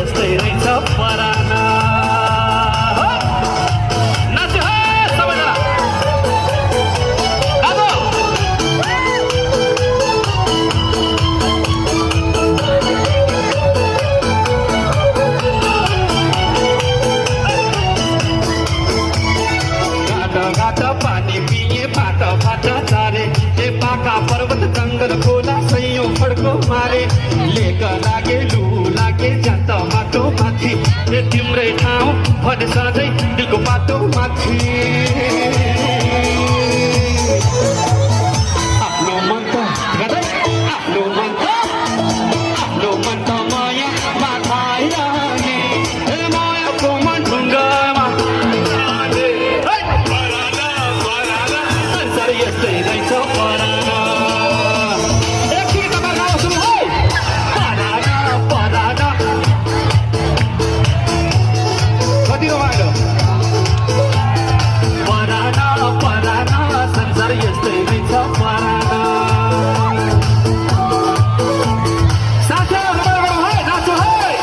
यस्तै रहेछ पराना नाच्यो हे सबैजना आबो गाटा पानी पिए बाटा बाटा चारे ए पाका पर्वत जंगल खोला सैयों फड्को मारे लेका लागे लु लागे जात माटो माथि ए तिम्रै ठाउँ भने सधैँ दिलको बाटो माथि आफ्नो मन त गर्दै आफ्नो मन त माया माथाइरहने ए मायाको मन ढुङ्गामा यस्तै रहेछ पराना एकचोटि तपाईँ गाउँ सुरु है पराना पराना कति रमाइलो पराना पराना संसार यस्तै रहेछ पराना साथीहरू रमाइलो है नाच्नु है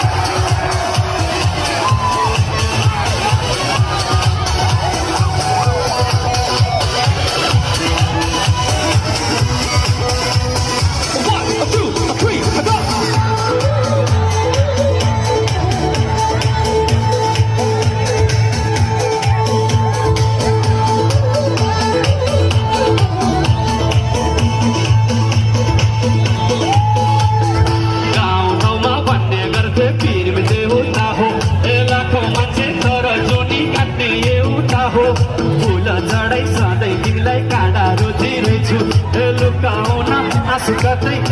आँसु गर्दै